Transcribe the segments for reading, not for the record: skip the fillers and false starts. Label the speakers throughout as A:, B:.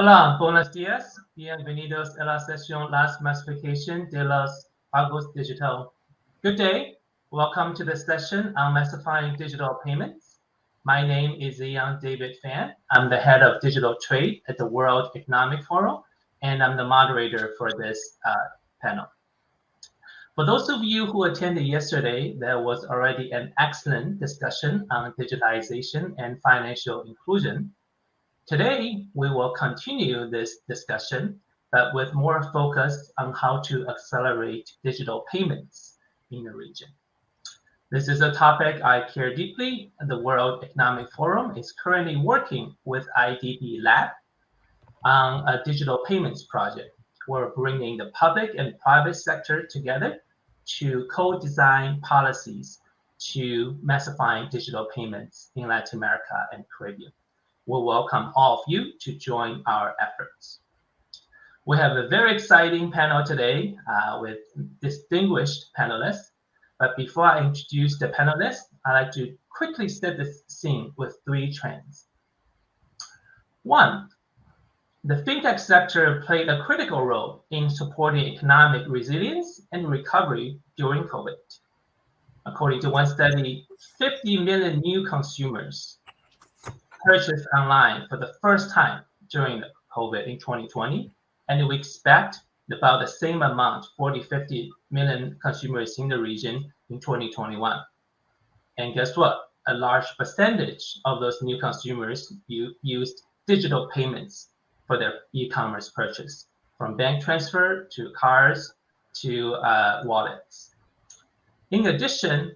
A: Hola, buenos días. Bienvenidos a la sesión Las Masificación de los Pagos Digital. Good day. Welcome to the session on Masifying Digital Payments. My name is Ziyang David Fan. I'm the head of digital trade at the World Economic Forum, and I'm the moderator for this panel. For those of you who attended yesterday, there was already an excellent discussion on digitalization and financial inclusion. Today, we will continue this discussion, but with more focus on how to accelerate digital payments in the region. This is a topic I care deeply. The World Economic Forum is currently working with IDB Lab on a digital payments project. We're bringing the public and private sector together to co-design policies to massifying digital payments in Latin America and Caribbean. We welcome all of you to join our efforts. We have a very exciting panel today with distinguished panelists. But before I introduce the panelists, I'd like to quickly set the scene with three trends. One, the fintech sector played a critical role in supporting economic resilience and recovery during COVID. According to one study, 50 million new consumers purchased online for the first time during COVID in 2020, and we expect about the same amount, 50 million consumers in the region in 2021. And guess what? A large percentage of those new consumers used digital payments for their e-commerce purchase, from bank transfer to cards to wallets. In addition,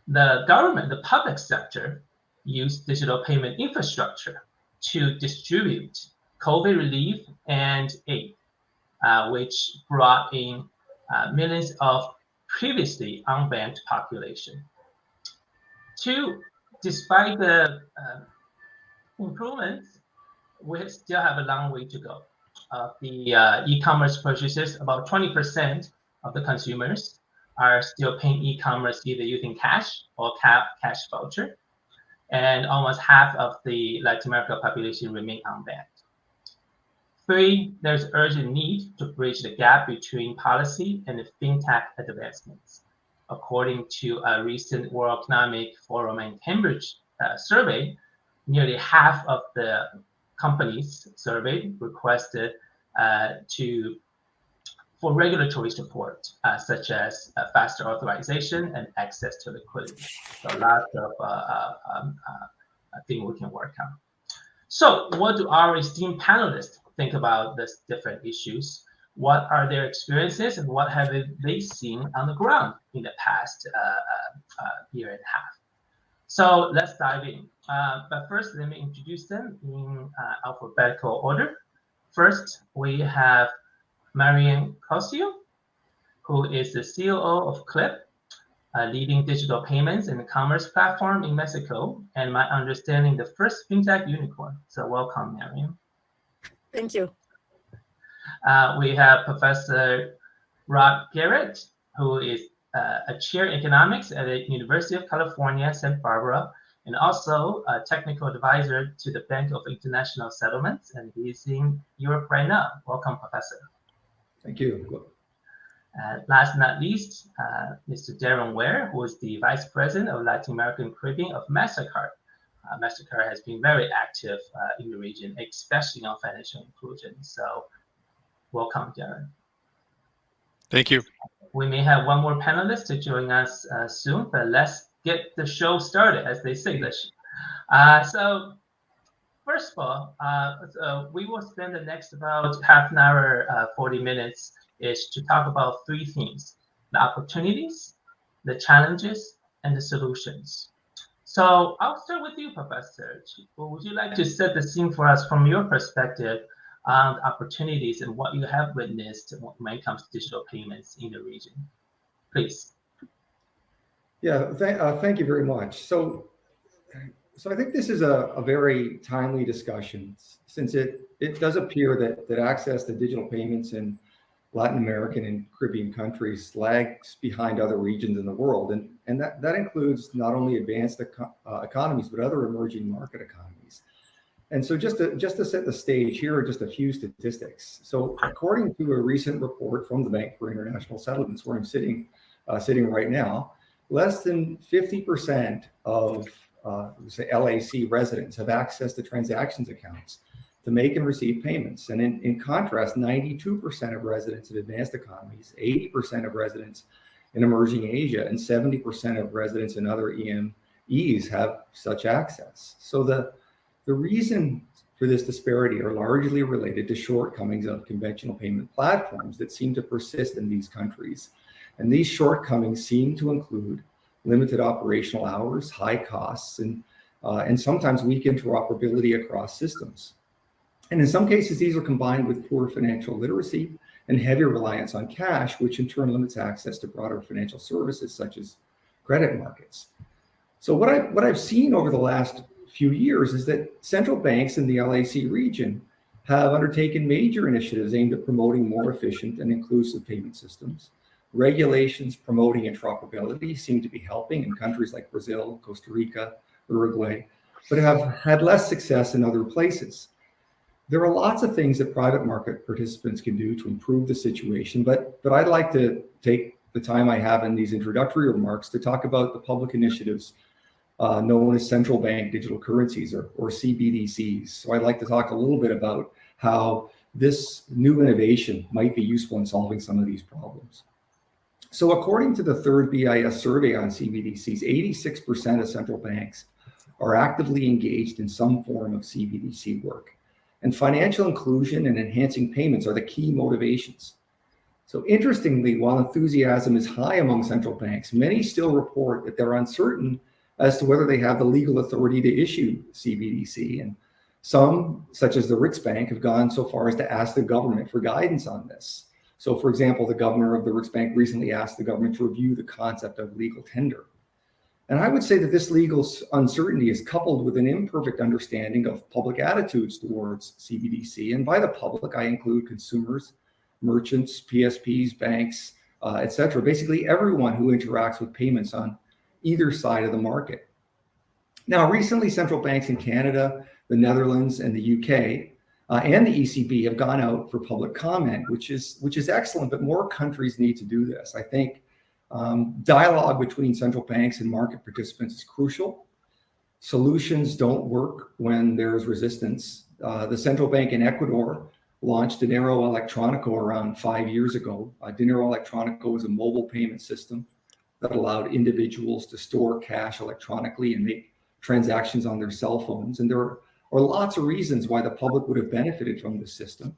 A: the government, the public sector, used digital payment infrastructure to distribute COVID relief and aid, which brought in millions of previously unbanked population. Two, despite the improvements, we still have a long way to go. The e-commerce purchases, about 20% of the consumers are still paying e-commerce either using cash or cash voucher, and almost half of the Latin America population remain unbanked. Three, there's urgent need to bridge the gap between policy and the fintech advancements. According to a recent World Economic Forum and Cambridge survey, nearly half of the companies surveyed requested for regulatory support, such as faster authorization and access to liquidity. So lots of things we can work on. So what do our esteemed panelists think about these different issues? What are their experiences and what have they seen on the ground in the past year and a half? So let's dive in. But first, let me introduce them in alphabetical order. First, we have Marianne Crocio, who is the COO of Clip, a leading digital payments and commerce platform in Mexico, and my understanding, the first fintech unicorn. So welcome, Myriam.
B: Thank you.
A: We have Professor Garatt, who is a chair in economics at the University of California, Santa Barbara, and also a technical advisor to the Bank of International Settlements, and he's in Europe right now. Welcome, Professor.
C: Thank you.
A: Last but not least, Mr. Darren Ware, who is the Vice President of Latin America and Caribbean of Mastercard. Mastercard has been very active in the region, especially on financial inclusion. So welcome, Darren.
D: Thank you.
A: We may have one more panelist to join us soon, but let's get the show started, as they say. So first of all, we will spend the next about half an hour, 40 minutes, is to talk about three themes: the opportunities, the challenges, and the solutions. So I'll start with you, Professor. Would you like to set the scene for us from your perspective on the opportunities and what you have witnessed when it comes to digital payments in the region? Please.
C: Yeah, thank you very much. So I think this is a very timely discussion, since it does appear that access to digital payments in Latin American and Caribbean countries lags behind other regions in the world. And that includes not only advanced economies, but other emerging market economies. And so just to set the stage, here are just a few statistics. So according to a recent report from the Bank for International Settlements, where I'm sitting right now, less than 50% of say LAC residents have access to transactions accounts to make and receive payments. And in contrast, 92% of residents in advanced economies, 80% of residents in emerging Asia, and 70% of residents in other EMEs have such access. So the reason for this disparity are largely related to shortcomings of conventional payment platforms that seem to persist in these countries. And these shortcomings seem to include limited operational hours, high costs, and sometimes weak interoperability across systems. And in some cases, these are combined with poor financial literacy and heavy reliance on cash, which in turn limits access to broader financial services such as credit markets. So what I've seen over the last few years is that central banks in the LAC region have undertaken major initiatives aimed at promoting more efficient and inclusive payment systems. Regulations promoting interoperability seem to be helping in countries like Brazil, Costa Rica, Uruguay, but have had less success in other places. There are lots of things that private market participants can do to improve the situation, but I'd like to take the time I have in these introductory remarks to talk about the public initiatives known as central bank digital currencies or CBDCs. So I'd like to talk a little bit about how this new innovation might be useful in solving some of these problems. So according to the third BIS survey on CBDCs, 86% of central banks are actively engaged in some form of CBDC work. And financial inclusion and enhancing payments are the key motivations. So interestingly, while enthusiasm is high among central banks, many still report that they're uncertain as to whether they have the legal authority to issue CBDC. And some, such as the Riksbank, have gone so far as to ask the government for guidance on this. So for example, the governor of the Riksbank recently asked the government to review the concept of legal tender. And I would say that this legal uncertainty is coupled with an imperfect understanding of public attitudes towards CBDC. And by the public, I include consumers, merchants, PSPs, banks, etc. Basically everyone who interacts with payments on either side of the market. Now, recently, central banks in Canada, the Netherlands, and the UK, and the ECB have gone out for public comment, which is excellent, but more countries need to do this. I think dialogue between central banks and market participants is crucial. Solutions don't work when there's resistance. The central bank in Ecuador launched Dinero Electrónico around 5 years ago. Dinero Electrónico is a mobile payment system that allowed individuals to store cash electronically and make transactions on their cell phones. And there are lots of reasons why the public would have benefited from this system,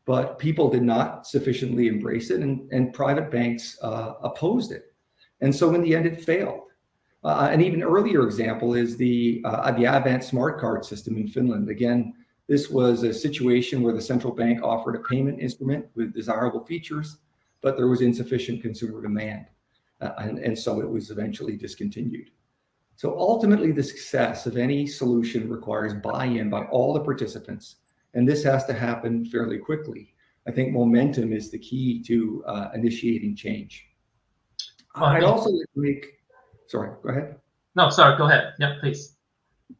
C: but people did not sufficiently embrace it, and private banks opposed it. And so in the end, it failed. An even earlier example is the Advent smart card system in Finland. Again, this was a situation where the central bank offered a payment instrument with desirable features, but there was insufficient consumer demand. And so it was eventually discontinued. So ultimately, the success of any solution requires buy-in by all the participants, and this has to happen fairly quickly. I think momentum is the key to initiating change. I'd also like to make, sorry, go ahead.
A: No, sorry, go ahead. Yeah, please.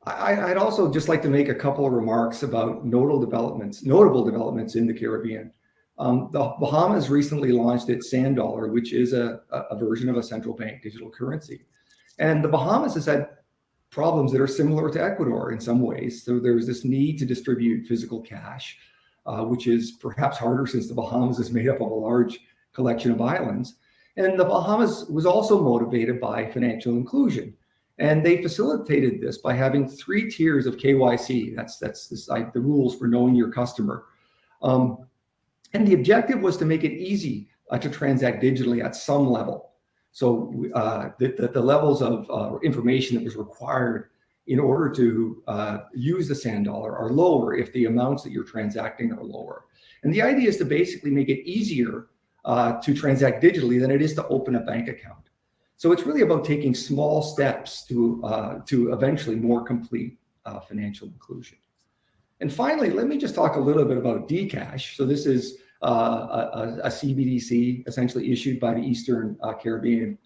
C: I'd also just like to make a couple of remarks about notable developments in the Caribbean. The Bahamas recently launched its sand dollar, which is a version of a central bank digital currency. And the Bahamas has had problems that are similar to Ecuador in some ways. So there's this need to distribute physical cash, which is perhaps harder since the Bahamas is made up of a large collection of islands. And the Bahamas was also motivated by financial inclusion. And they facilitated this by having 3 tiers of KYC. That's the rules for knowing your customer. And the objective was to make it easy to transact digitally at some level. So the levels of information that was required in order to use the sand dollar are lower if the amounts that you're transacting are lower. And the idea is to basically make it easier to transact digitally than it is to open a bank account. So it's really about taking small steps to eventually more complete financial inclusion. And finally, let me just talk a little bit about Dcash. So this is a CBDC essentially issued by the Eastern Caribbean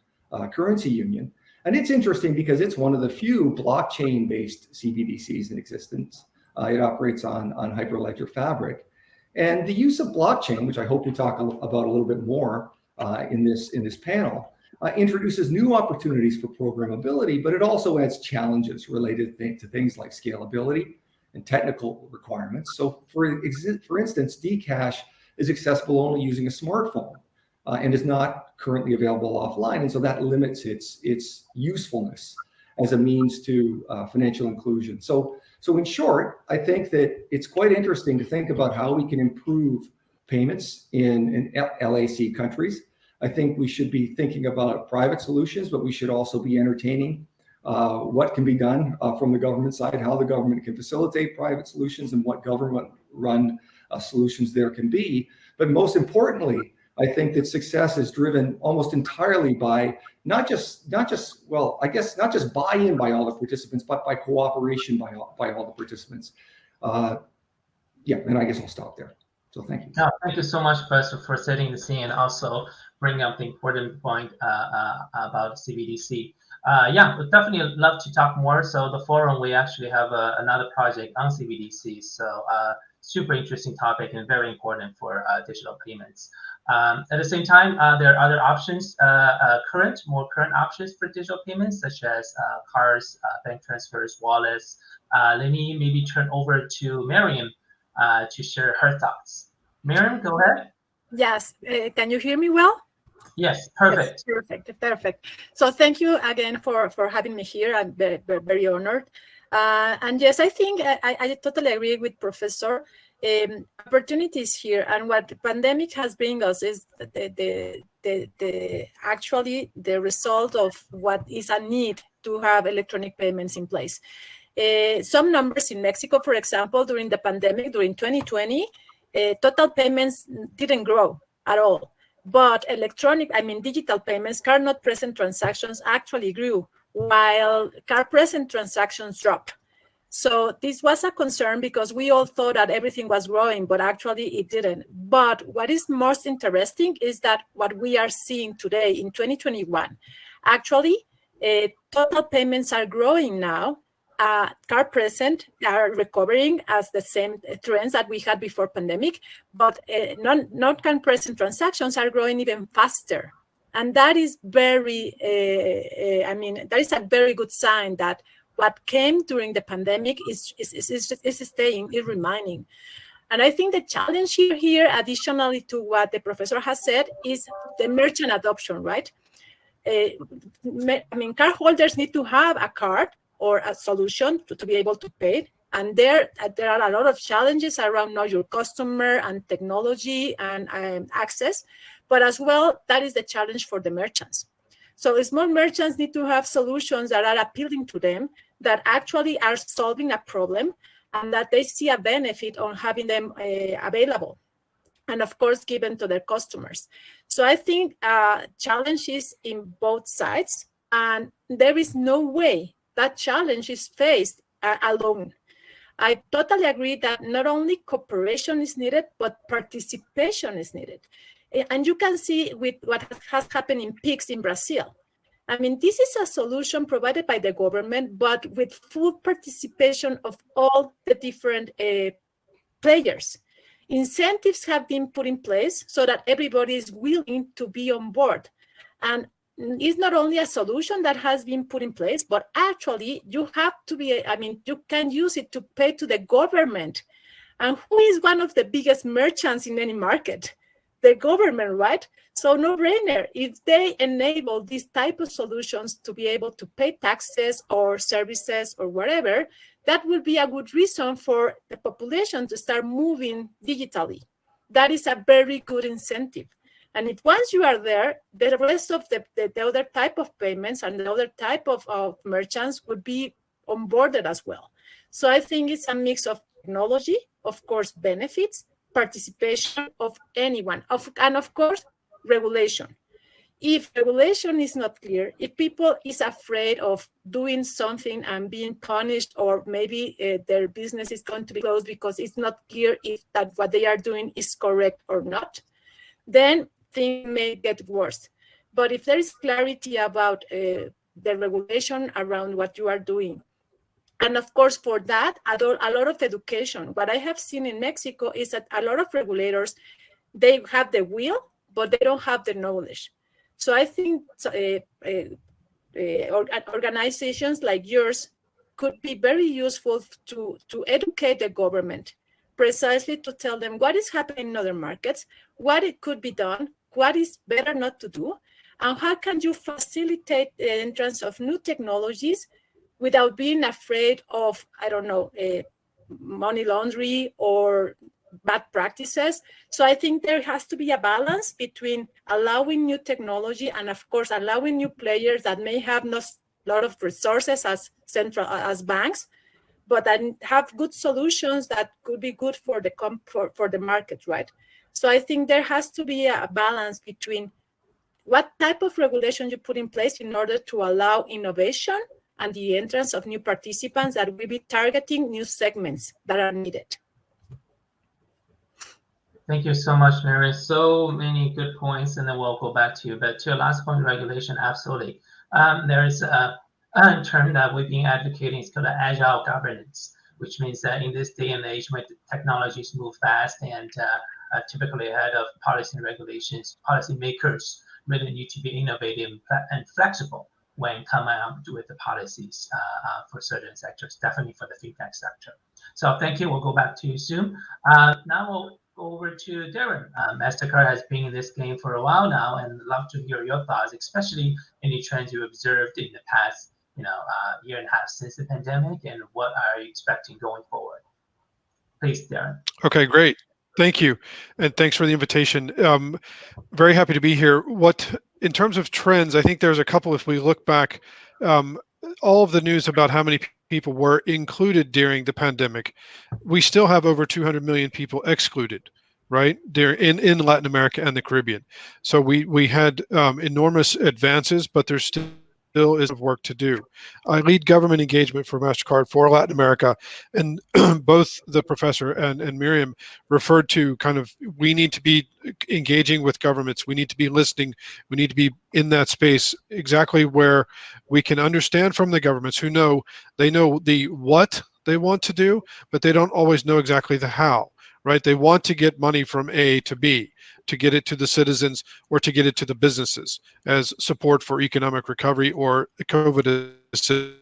C: Currency Union. And it's interesting because it's one of the few blockchain-based CBDCs in existence. It operates on Hyperledger Fabric. And the use of blockchain, which I hope we'll talk about a little bit more in this panel, introduces new opportunities for programmability, but it also adds challenges related to things like scalability and technical requirements. So for instance, Dcash is accessible only using a smartphone and is not currently available offline. And so that limits its usefulness as a means to financial inclusion. So in short, I think that it's quite interesting to think about how we can improve payments in LAC countries. I think we should be thinking about private solutions, but we should also be entertaining what can be done from the government side, how the government can facilitate private solutions, and what government-run solutions there can be. But most importantly, I think that success is driven almost entirely by not just buy-in by all the participants, but by cooperation by all the participants. And I guess I'll stop there. So thank you.
A: No, thank you so much, Professor, for setting the scene and also bringing up the important point about CBDC. We'd definitely love to talk more. So the forum, we actually have another project on CBDC. So super interesting topic and very important for digital payments. At the same time, there are other options, more current options for digital payments, such as cards, bank transfers, wallets. Let me maybe turn over to Myriam to share her thoughts. Myriam, go ahead.
B: Yes, can you hear me well?
A: Yes, perfect.
B: Yes, perfect. So thank you again for having me here. I'm very, very honored. And yes, I think I totally agree with Professor. Opportunities here, and what the pandemic has bring us is actually the result of what is a need to have electronic payments in place. Some numbers in Mexico, for example, during the pandemic, during 2020, total payments didn't grow at all. But digital payments, card not present transactions actually grew, while card present transactions dropped. So this was a concern because we all thought that everything was growing, but actually it didn't. But what is most interesting is that what we are seeing today in 2021, actually total payments are growing now. Card present are recovering as the same trends that we had before pandemic, but non-card present transactions are growing even faster. And that is that is a very good sign that what came during the pandemic is staying, is remaining. And I think the challenge here, additionally to what the professor has said, is the merchant adoption, right? Card holders need to have a card or a solution to be able to pay. And there are a lot of challenges around know your customer and technology and access, but as well, that is the challenge for the merchants. So small merchants need to have solutions that are appealing to them, that actually are solving a problem, and that they see a benefit on having them available, and of course, given to their customers. So I think challenge is in both sides, and there is no way that challenge is faced alone. I totally agree that not only cooperation is needed, but participation is needed. And you can see with what has happened in PIX in Brazil. This is a solution provided by the government, but with full participation of all the different players. Incentives have been put in place so that everybody is willing to be on board. And it's not only a solution that has been put in place, but actually you have to be, you can use it to pay to the government. And who is one of the biggest merchants in any market? The government, right? So no brainer, if they enable these type of solutions to be able to pay taxes or services or whatever, that will be a good reason for the population to start moving digitally. That is a very good incentive. And if once you are there, the rest of the other type of payments and the other type of merchants would be onboarded as well. So I think it's a mix of technology, of course, benefits, participation of anyone, and of course, regulation. If regulation is not clear, if people is afraid of doing something and being punished, or maybe their business is going to be closed because it's not clear if that what they are doing is correct or not, then things may get worse. But if there is clarity about the regulation around what you are doing, And of course, for that, a lot of education. What I have seen in Mexico is that a lot of regulators, they have the will, but they don't have the knowledge. So I think organizations like yours could be very useful to educate the government, precisely to tell them what is happening in other markets, what it could be done, what is better not to do, and how can you facilitate the entrance of new technologies without being afraid of, I don't know, money laundering or bad practices. So I think there has to be a balance between allowing new technology and, of course, allowing new players that may have not a lot of resources as banks, but then have good solutions that could be good for the market, right? So I think there has to be a balance between what type of regulation you put in place in order to allow innovation and the entrance of new participants that will be targeting new segments that are needed.
A: Thank you so much, Mary. So many good points, and then we'll go back to you. But to your last point, regulation, absolutely. There is a term that we've been advocating. It's called Agile Governance, which means that in this day and age, when the technologies move fast and typically ahead of policy and regulations, policymakers really need to be innovative and flexible when coming out with the policies for certain sectors, definitely for the fintech sector. So thank you. We'll go back to you soon. Now we'll go over to Darren. Mastercard has been in this game for a while now, and love to hear your thoughts, especially any trends you observed in the past, year and a half since the pandemic, and what are you expecting going forward? Please, Darren.
D: Okay, great. Thank you, and thanks for the invitation. Very happy to be here. In terms of trends, I think there's a couple. If we look back, all of the news about how many people were included during the pandemic, we still have over 200 million people excluded, right? They're in Latin America and the Caribbean. So we had enormous advances, but there's still is work to do. I lead government engagement for Mastercard for Latin America, and both the professor and Myriam referred to kind of, we need to be engaging with governments, we need to be listening, we need to be in that space exactly where we can understand from the governments who know the what they want to do, but they don't always know exactly the how, right? They want to get money from A to B, to get it to the citizens or to get it to the businesses as support for economic recovery or COVID assistance.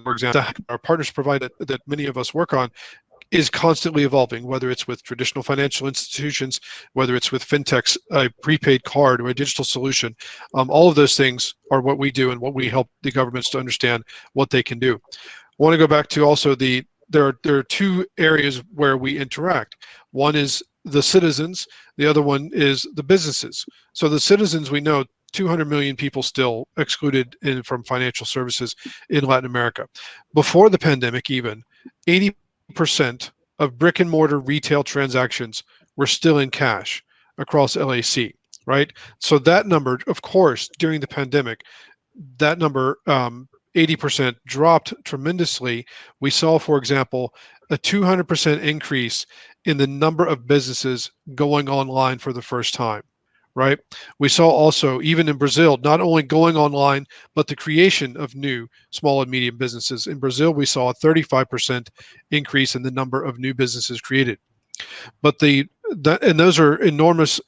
D: For example, our partners provide that many of us work on is constantly evolving, whether it's with traditional financial institutions, whether it's with fintechs, a prepaid card or a digital solution. All of those things are what we do and what we help the governments to understand what they can do. I want to go back to also there are two areas where we interact. One is the citizens, the other one is the businesses. So the citizens, we know 200 million people still excluded from financial services in Latin America. Before the pandemic even, 80% of brick and mortar retail transactions were still in cash across LAC, right? So that number, of course, during the pandemic, that number 80% dropped tremendously. We saw, for example, a 200% increase in the number of businesses going online for the first time, right? We saw also, even in Brazil, not only going online, but the creation of new small and medium businesses. In Brazil, we saw a 35% increase in the number of new businesses created. But and those are enormous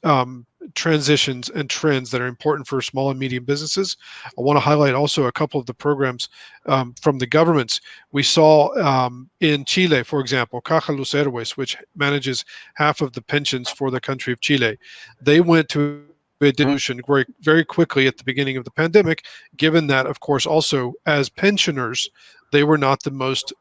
D: transitions and trends that are important for small and medium businesses. I want to highlight also a couple of the programs from the governments. We saw in Chile, for example, Caja Los Héroes, which manages half of the pensions for the country of Chile. They went to a dilution very, very quickly at the beginning of the pandemic, given that, of course, also as pensioners, they were not the most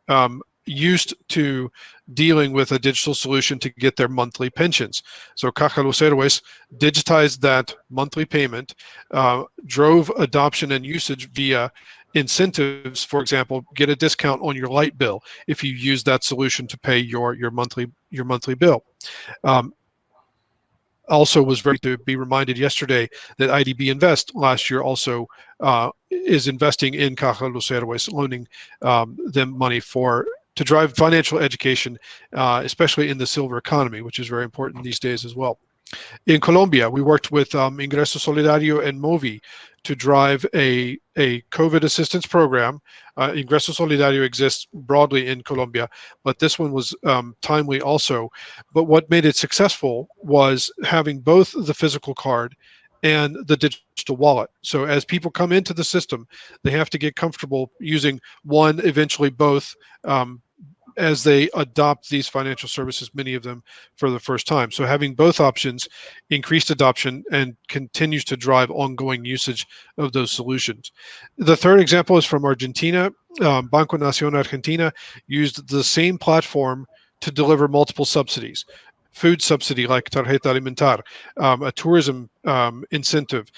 D: used to dealing with a digital solution to get their monthly pensions. So Caja Los Héroes digitized that monthly payment, drove adoption and usage via incentives. For example, get a discount on your light bill if you use that solution to pay your monthly bill. Also was very to be reminded yesterday that IDB Invest last year also is investing in Caja Los Héroes, loaning them money to drive financial education, especially in the silver economy, which is very important these days as well. In Colombia, we worked with Ingreso Solidario and Movi to drive a COVID assistance program. Ingreso Solidario exists broadly in Colombia, but this one was timely also. But what made it successful was having both the physical card and the digital wallet. So as people come into the system, they have to get comfortable using one, eventually both, as they adopt these financial services, many of them for the first time. So having both options increased adoption and continues to drive ongoing usage of those solutions. The third example is from Argentina. Banco Nación Argentina used the same platform to deliver multiple subsidies. Food subsidy like Tarjeta Alimentar, a tourism incentive,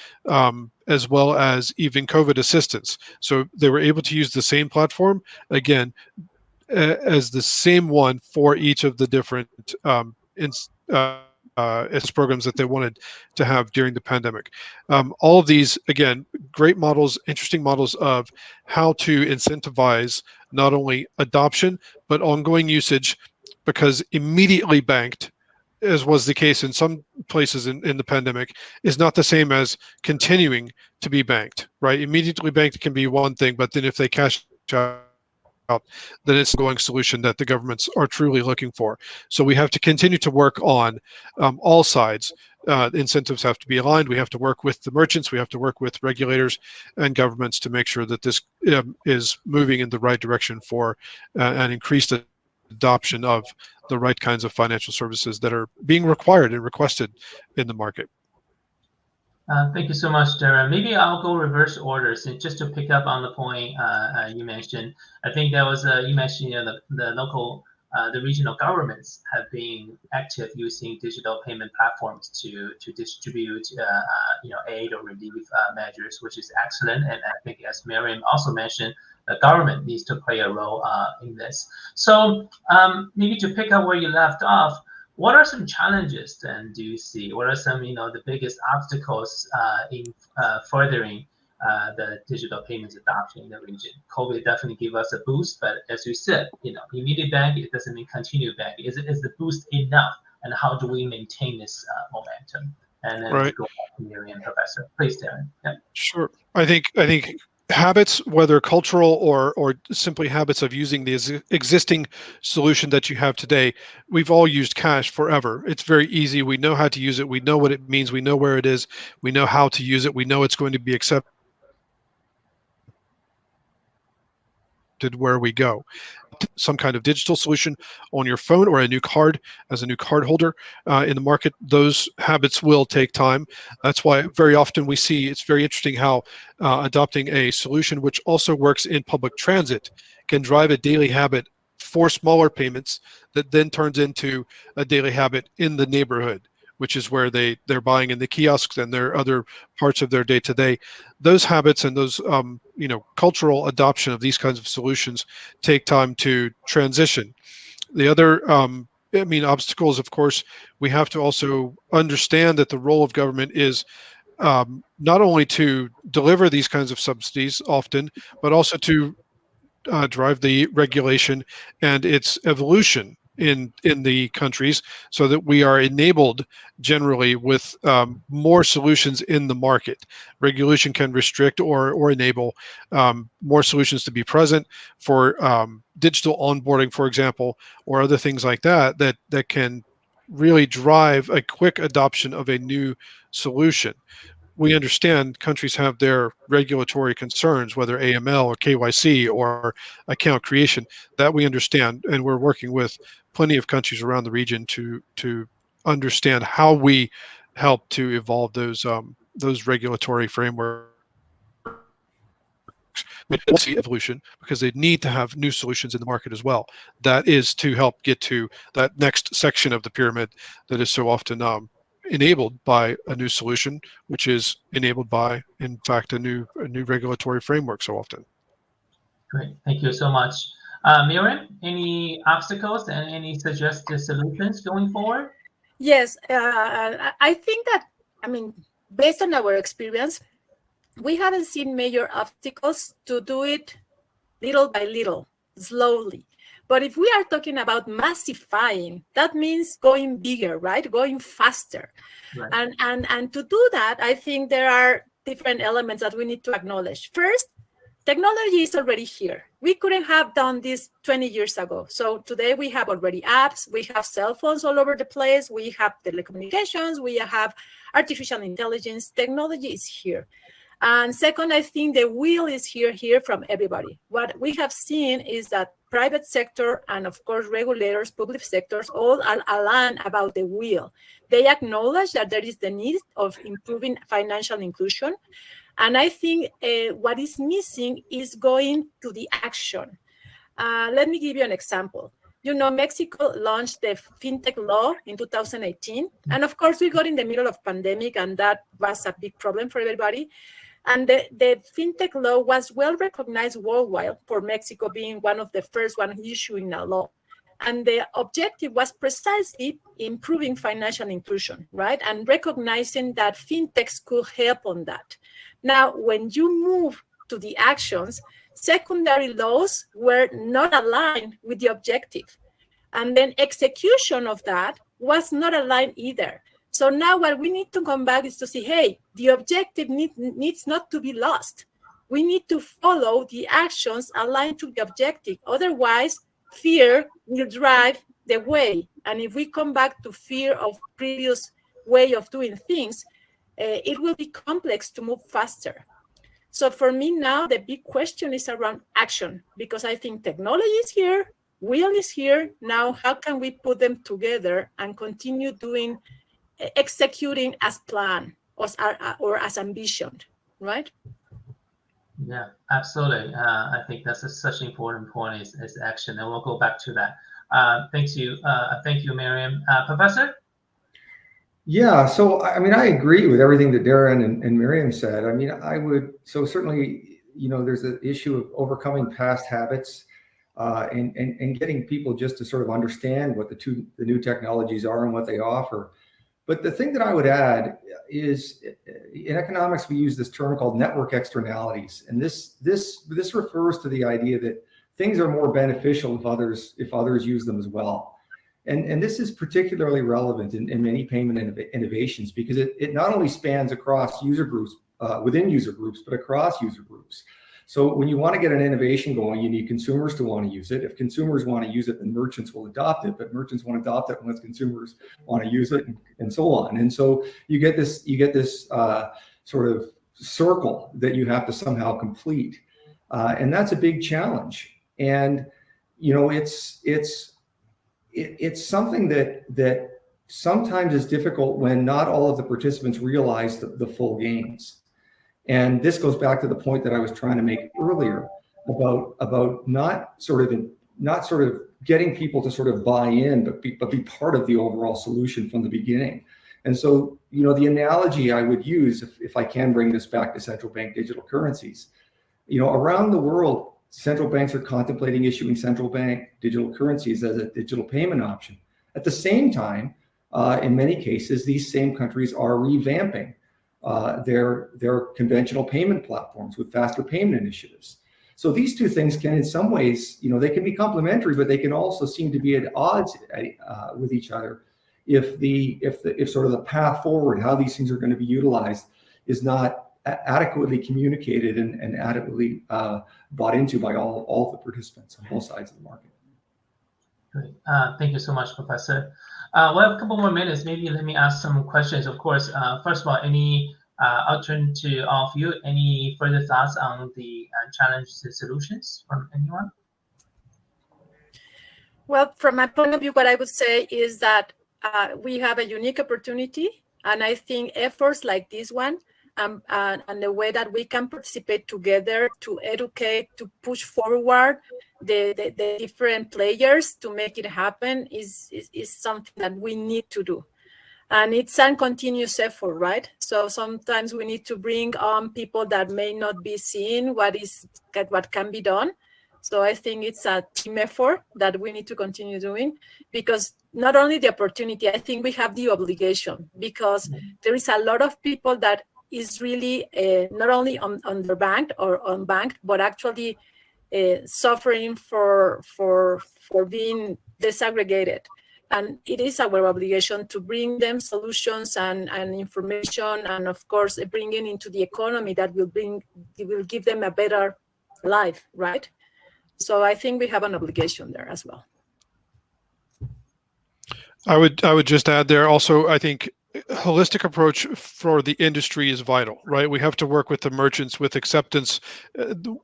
D: as well as even COVID assistance. So they were able to use the same platform, again, as the same one for each of the different programs that they wanted to have during the pandemic. All of these, again, great models, interesting models of how to incentivize not only adoption, but ongoing usage, because immediately banked, as was the case in some places in the pandemic, is not the same as continuing to be banked, right? Immediately banked can be one thing, but then if they cash out, then it's a going solution that the governments are truly looking for. So we have to continue to work on all sides. Incentives have to be aligned. We have to work with the merchants. We have to work with regulators and governments to make sure that this is moving in the right direction for an increased adoption of the right kinds of financial services that are being required and requested in the market.
A: Thank you so much, Darren. Maybe I'll go reverse order, so just to pick up on the point you mentioned. I think there was you mentioned the local, the regional governments have been active using digital payment platforms to distribute aid or relief measures, which is excellent. And I think, as Myriam also mentioned, the government needs to play a role in this. So maybe to pick up where you left off, what are some challenges then do you see? What are some, the biggest obstacles in furthering the digital payments adoption in the region? COVID definitely gave us a boost, but as you said, immediate bank, it doesn't mean continued bank. Is the boost enough? And how do we maintain this momentum? And then we go back to Myriam, Professor. Please, Darren. Yeah.
D: Sure. I think habits, whether cultural or simply habits of using the existing solution that you have today, we've all used cash forever. It's very easy. We know how to use it. We know what it means. We know where it is. We know how to use it. We know it's going to be accepted where we go. Some kind of digital solution on your phone or a new card as a new card holder in the market, those habits will take time. That's why very often we see, it's very interesting how adopting a solution which also works in public transit can drive a daily habit for smaller payments that then turns into a daily habit in the neighborhood, which is where they're buying in the kiosks and their other parts of their day-to-day. Those habits and those cultural adoption of these kinds of solutions take time to transition. The other obstacles, of course, we have to also understand that the role of government is not only to deliver these kinds of subsidies often, but also to drive the regulation and its evolution in the countries, so that we are enabled generally with more solutions in the market. Regulation can restrict or enable more solutions to be present for digital onboarding, for example, or other things like that can really drive a quick adoption of a new solution. We understand countries have their regulatory concerns, whether AML or KYC or account creation, that we understand, and we're working with plenty of countries around the region to understand how we help to evolve those regulatory frameworks. We'll see evolution because they need to have new solutions in the market as well. That is to help get to that next section of the pyramid that is so often enabled by a new solution, which is enabled by, in fact, a new regulatory framework so often.
A: Great, thank you so much. Myriam, any obstacles and any suggested solutions going forward?
B: Yes, I think that, based on our experience, we haven't seen major obstacles to do it little by little, slowly. But if we are talking about massifying, that means going bigger, right? Going faster. Right. And to do that, I think there are different elements that we need to acknowledge. First, technology is already here. We couldn't have done this 20 years ago. So today we have already apps, we have cell phones all over the place, we have telecommunications, we have artificial intelligence. Technology is here. And second, I think the will is here from everybody. What we have seen is that private sector and of course regulators, public sectors, all are aligned about the will. They acknowledge that there is the need of improving financial inclusion. And I think what is missing is going to the action. Let me give you an example. You know, Mexico launched the fintech law in 2018. And of course, we got in the middle of pandemic, and that was a big problem for everybody. And the fintech law was well recognized worldwide, for Mexico being one of the first one issuing a law. And the objective was precisely improving financial inclusion, right? And recognizing that fintechs could help on that. Now, when you move to the actions, secondary laws were not aligned with the objective. And then execution of that was not aligned either. So now what we need to come back is to see, hey, the objective needs not to be lost. We need to follow the actions aligned to the objective. Otherwise, fear will drive the way. And if we come back to fear of previous way of doing things, it will be complex to move faster. So for me now, the big question is around action, because I think technology is here, will is here. Now, how can we put them together and continue executing as planned or as ambitioned, right?
A: Yeah, absolutely. I think that's such an important point is action, and we'll go back to that. Thank you, Myriam. Professor?
C: Yeah, so I mean, I agree with everything that Darren and Myriam said. I mean, so certainly, you know, there's an issue of overcoming past habits and getting people just to sort of understand what the new technologies are and what they offer. But the thing that I would add is, in economics, we use this term called network externalities, and this refers to the idea that things are more beneficial if others use them as well. And this is particularly relevant in many payment innovations, because it not only spans across user groups, within user groups, but across user groups. So when you want to get an innovation going, you need consumers to want to use it. If consumers want to use it, then merchants will adopt it, but merchants won't adopt it unless consumers want to use it, and so on. And so you get this sort of circle that you have to somehow complete. And that's a big challenge. And, you know, it's something that sometimes is difficult when not all of the participants realize the full gains. And this goes back to the point that I was trying to make earlier about not sort of getting people to sort of buy in, but be part of the overall solution from the beginning. And so, you know, the analogy I would use, if I can bring this back to central bank digital currencies, you know, around the world, central banks are contemplating issuing central bank digital currencies as a digital payment option. At the same time, in many cases, these same countries are revamping their conventional payment platforms with faster payment initiatives. So these two things can, in some ways, you know, they can be complementary, but they can also seem to be at odds with each other if sort of the path forward, how these things are going to be utilized, is not adequately communicated and adequately bought into by all the participants on both sides of the market.
A: Great. Thank you so much, Professor. We have a couple more minutes. Maybe let me ask some questions. Of course, first of all, I'll turn to all of you. Any further thoughts on the challenges and solutions from anyone?
B: Well, from my point of view, what I would say is that we have a unique opportunity, and I think efforts like this one and the way that we can participate together to educate, to push forward the different players to make it happen is something that we need to do. And it's a continuous effort, right? So sometimes we need to bring on people that may not be seeing what can be done. So I think it's a team effort that we need to continue doing, because not only the opportunity, I think we have the obligation, because there is a lot of people that is really not only underbanked or unbanked, but actually suffering for being disaggregated. And it is our obligation to bring them solutions and information, and of course, bringing into the economy that will give them a better life, right? So I think we have an obligation there as well.
D: I would just add there also, I think holistic approach for the industry is vital, right? We have to work with the merchants with acceptance.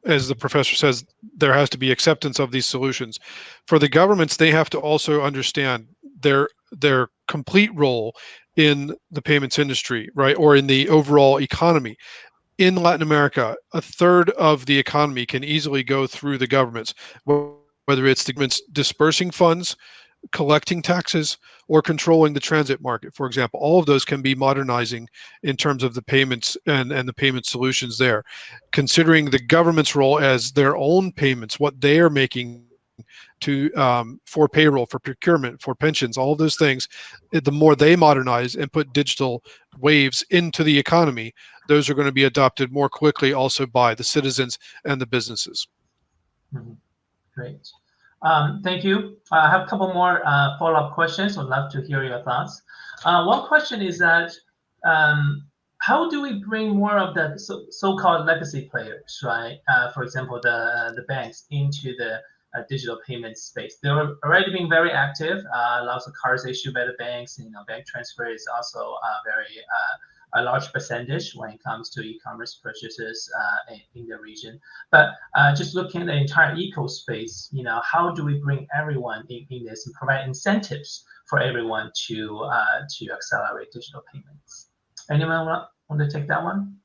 D: As the professor says, there has to be acceptance of these solutions. For the governments, they have to also understand their complete role in the payments industry, right? Or in the overall economy. In Latin America, a third of the economy can easily go through the governments, whether it's the governments dispersing funds, collecting taxes, or controlling the transit market, for example. All of those can be modernizing in terms of the payments and the payment solutions there. Considering the government's role as their own payments, what they are making to for payroll, for procurement, for pensions, all of those things, the more they modernize and put digital waves into the economy, those are going to be adopted more quickly also by the citizens and the businesses.
A: Mm-hmm. Great. Thank you. I have a couple more follow-up questions. I'd love to hear your thoughts. One question is that how do we bring more of the so-called legacy players, right? For example, the banks into the digital payment space. They're already being very active. Lots of cards issued by the banks. Bank transfer is also very a large percentage when it comes to e-commerce purchases in the region. But just looking at the entire eco space, how do we bring everyone in this and provide incentives for everyone to accelerate digital payments? Anyone want to take that one?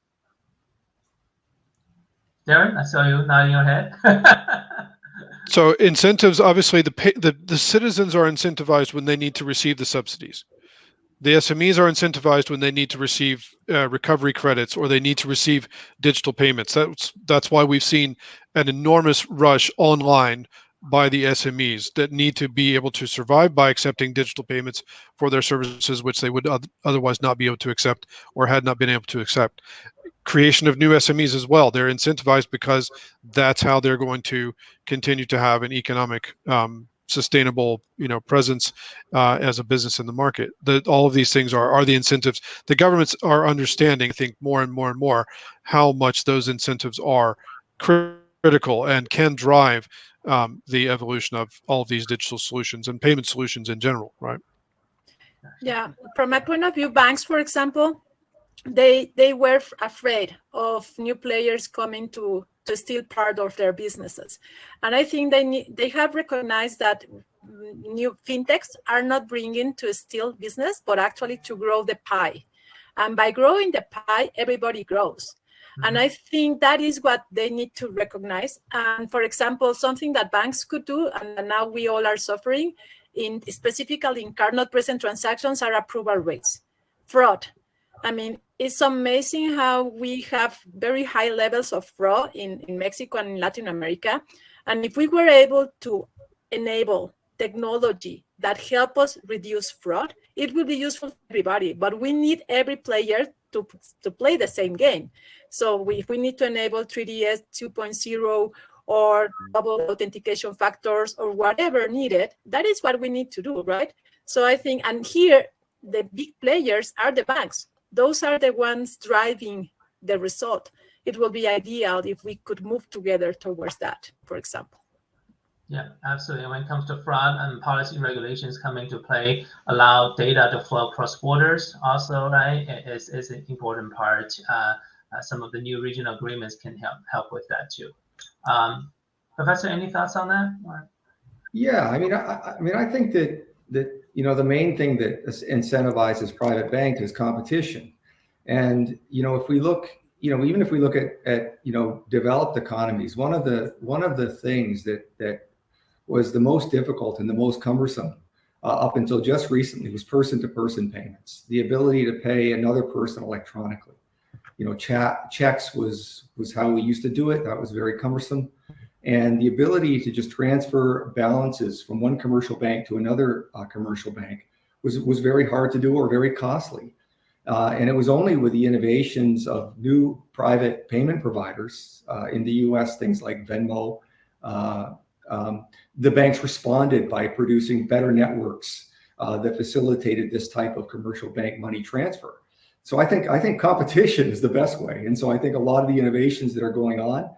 A: Darren, I saw you nodding your head.
D: So incentives, obviously, the citizens are incentivized when they need to receive the subsidies. The SMEs are incentivized when they need to receive recovery credits or they need to receive digital payments. That's why we've seen an enormous rush online by the SMEs that need to be able to survive by accepting digital payments for their services, which they would otherwise not be able to accept or had not been able to accept. Creation of new SMEs as well. They're incentivized because that's how they're going to continue to have an economic sustainable presence as a business in the market. All of these things are the incentives. The governments are understanding, I think, more and more and more how much those incentives are critical and can drive the evolution of all of these digital solutions and payment solutions in general, right?
B: Yeah, from my point of view, banks, for example, they were afraid of new players coming to steal part of their businesses. And I think they have recognized that new fintechs are not bringing to steal business, but actually to grow the pie. And by growing the pie, everybody grows. Mm-hmm. And I think that is what they need to recognize. And for example, something that banks could do, and now we all are suffering, specifically in card not present transactions, are approval rates. Fraud. I mean, it's amazing how we have very high levels of fraud in Mexico and in Latin America. And if we were able to enable technology that help us reduce fraud, it will be useful for everybody. But we need every player to play the same game. So if we need to enable 3DS 2.0 or double authentication factors or whatever needed, that is what we need to do, right? So I think, and here, the big players are the banks. Those are the ones driving the result. It will be ideal if we could move together towards that, for example.
A: Yeah, absolutely. When it comes to fraud and policy regulations come into play, allow data to flow across borders also, right, is an important part. Some of the new regional agreements can help with that too. Professor, any thoughts on that?
C: Yeah, I mean, I think that the main thing that incentivizes private banks is competition. And if we look, even if we look at developed economies, one of the things that was the most difficult and the most cumbersome up until just recently was person-to-person payments. The ability to pay another person electronically. Checks was how we used to do it. That was very cumbersome. And the ability to just transfer balances from one commercial bank to another commercial bank was very hard to do or very costly. And it was only with the innovations of new private payment providers in the US, things like Venmo, the banks responded by producing better networks that facilitated this type of commercial bank money transfer. So I think competition is the best way. And so I think a lot of the innovations that are going on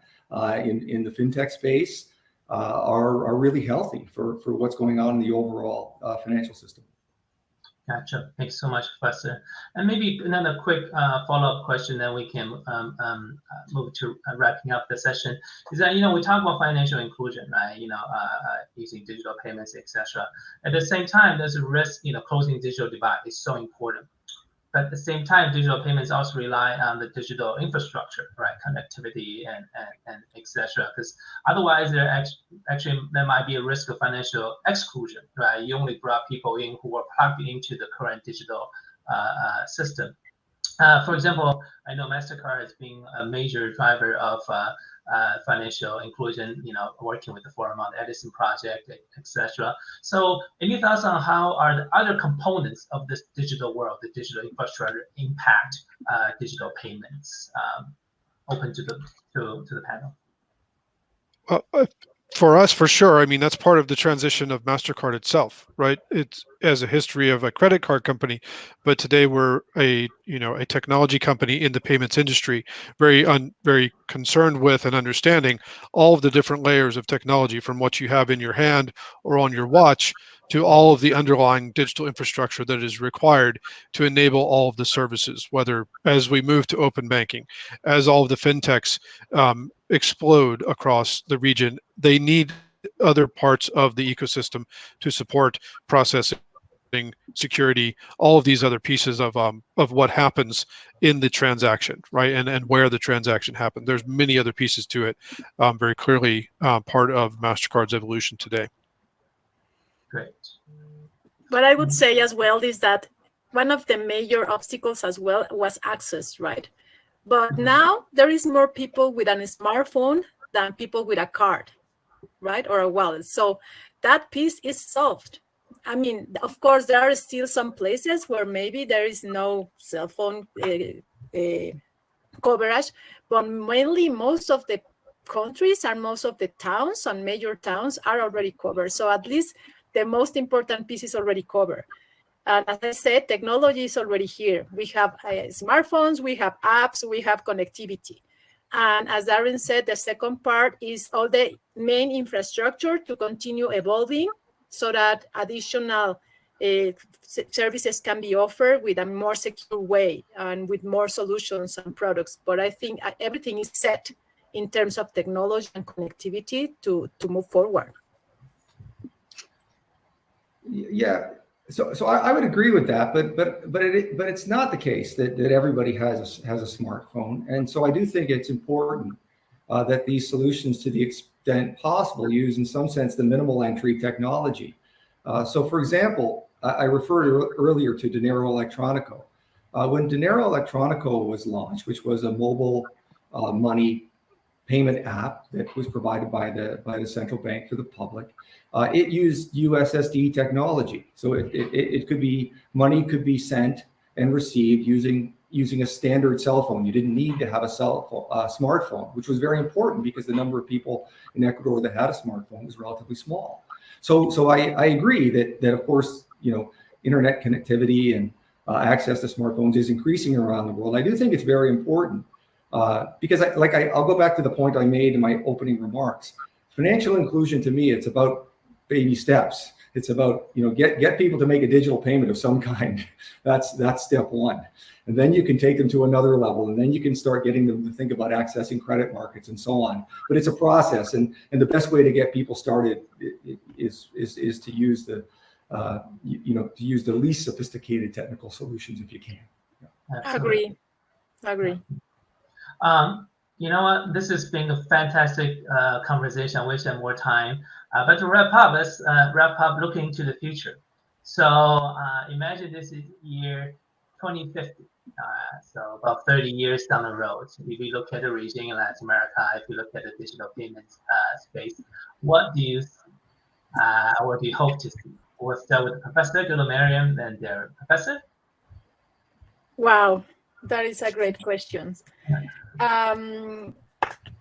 C: in the fintech space are really healthy for what's going on in the overall financial system.
A: Gotcha. Thanks so much, Professor. And maybe another quick follow-up question, then we can move to wrapping up the session. Is that, we talk about financial inclusion, right? Using digital payments, etc. At the same time, there's a risk, closing digital divide is so important. But at the same time, digital payments also rely on the digital infrastructure, right? Connectivity and etc. Because otherwise, there might be a risk of financial exclusion, right? You only brought people in who are plugged into the current digital system. For example, I know Mastercard has been a major driver of financial inclusion, working with the Forum on Edison project, etc. So any thoughts on how are the other components of this digital world, the digital infrastructure, impact digital payments? Open to the panel.
D: For us, for sure. I mean, that's part of the transition of Mastercard itself, right? It's as a history of a credit card company, but today we're a technology company in the payments industry, very concerned with and understanding all of the different layers of technology, from what you have in your hand or on your watch to all of the underlying digital infrastructure that is required to enable all of the services, whether as we move to open banking, as all of the fintechs explode across the region, they need other parts of the ecosystem to support processing, security, all of these other pieces of what happens in the transaction, right? And where the transaction happened. There's many other pieces to it, very clearly part of Mastercard's evolution today.
A: Great.
B: What I would say as well is that one of the major obstacles as well was access, right? But now there is more people with a smartphone than people with a card, right? Or a wallet. So that piece is solved. I mean, of course, there are still some places where maybe there is no cell phone coverage, but mainly most of the countries and most of the towns and major towns are already covered. So at least the most important piece is already covered. And as I said, technology is already here. We have smartphones, we have apps, we have connectivity. And as Darren said, the second part is all the main infrastructure to continue evolving so that additional services can be offered with a more secure way and with more solutions and products. But I think everything is set in terms of technology and connectivity to move forward.
C: Yeah. So I would agree with that, but it's not the case that everybody has a smartphone, and so I do think it's important that these solutions, to the extent possible, use in some sense the minimal entry technology. So, for example, I referred earlier to Dinero Electronico. When Dinero Electronico was launched, which was a mobile money payment app that was provided by the central bank for the public. It used USSD technology, so it could be money could be sent and received using a standard cell phone. You didn't need to have a smartphone, which was very important because the number of people in Ecuador that had a smartphone was relatively small. So I agree that of course internet connectivity and access to smartphones is increasing around the world. I do think it's very important. Because I'll go back to the point I made in my opening remarks. Financial inclusion, to me, it's about baby steps. It's about get people to make a digital payment of some kind. That's step one, and then you can take them to another level, and then you can start getting them to think about accessing credit markets and so on. But it's a process, and the best way to get people started is to use the least sophisticated technical solutions if you can.
B: Agree.
A: You know what? This has been a fantastic conversation. I wish I had more time. But to wrap up, let's wrap up looking to the future. So imagine this is year 2050. So about 30 years down the road. If you look at the region in Latin America, if you look at the digital payments space, what do you see? What do you hope to see? We'll start with the Professor, go to Myriam, and their Professor.
B: Wow, that is a great question.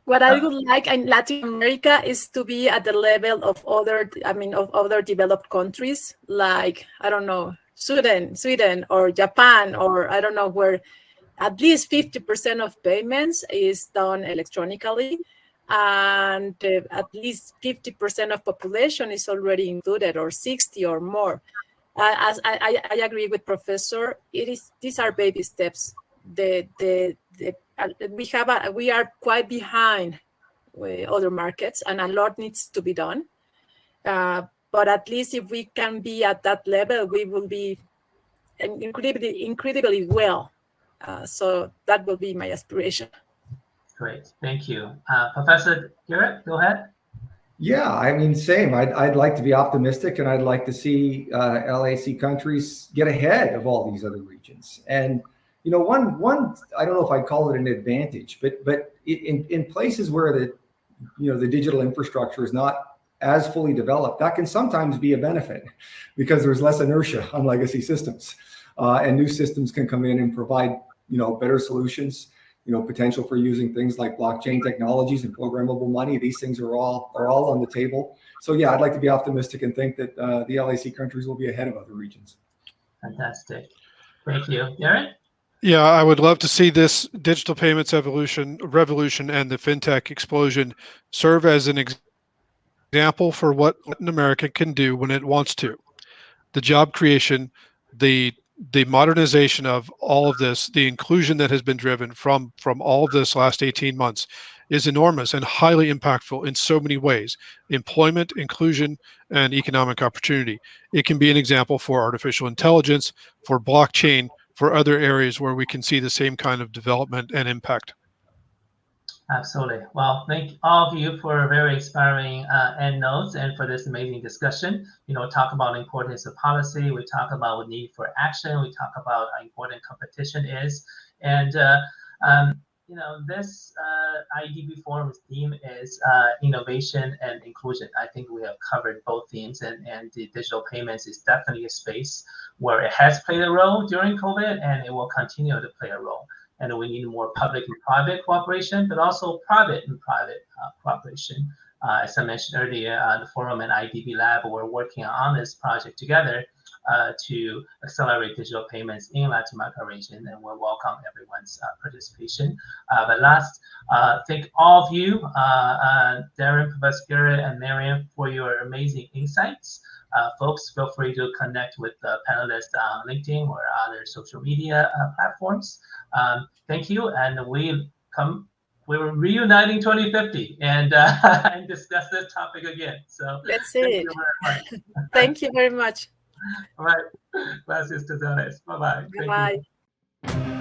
B: What I would like in Latin America is to be at the level of other developed countries, like, I don't know, Sweden or Japan, or I don't know, where at least 50% of payments is done electronically, and at least 50% of population is already included, or 60 or more. As I agree with Professor, these are baby steps. We are quite behind with other markets, and a lot needs to be done. But at least if we can be at that level, we will be incredibly well. So that will be my aspiration.
A: Great, thank you. Professor Garatt, go ahead.
C: Yeah, I mean, same. I'd like to be optimistic, and I'd like to see LAC countries get ahead of all these other regions. And one I don't know if I'd call it an advantage, but in places where the digital infrastructure is not as fully developed, that can sometimes be a benefit because there's less inertia on legacy systems, and new systems can come in and provide better solutions. Potential for using things like blockchain technologies and programmable money. These things are all on the table. So yeah, I'd like to be optimistic and think that the LAC countries will be ahead of other regions.
A: Fantastic. Thank you. Darren?
D: Yeah, I would love to see this digital payments revolution and the fintech explosion serve as an example for what Latin America can do when it wants to. The job creation, the modernization of all of this, the inclusion that has been driven from all of this last 18 months is enormous and highly impactful in so many ways: employment, inclusion, and economic opportunity. It can be an example for artificial intelligence, for blockchain, for other areas where we can see the same kind of development and impact.
A: Absolutely. Well, thank all of you for very inspiring end notes and for this amazing discussion. Talk about the importance of policy. We talk about the need for action. We talk about how important competition is. And, this IDB Forum's theme is innovation and inclusion. I think we have covered both themes, and the digital payments is definitely a space where it has played a role during COVID, and it will continue to play a role. And we need more public and private cooperation, but also private and private cooperation. As I mentioned earlier, the Forum and IDB Lab, we're working on this project together to accelerate digital payments in Latin America region, and we'll welcome everyone's participation. But last, thank all of you, Darren, Professor Garatt, and Myriam, for your amazing insights. Folks, feel free to connect with the panelists on LinkedIn or other social media platforms. Thank you, and we're reuniting 2050 and discuss this topic again. So
B: let's see. Thank you very much.
A: All right. Gracias, Bye-bye.
B: Bye-bye.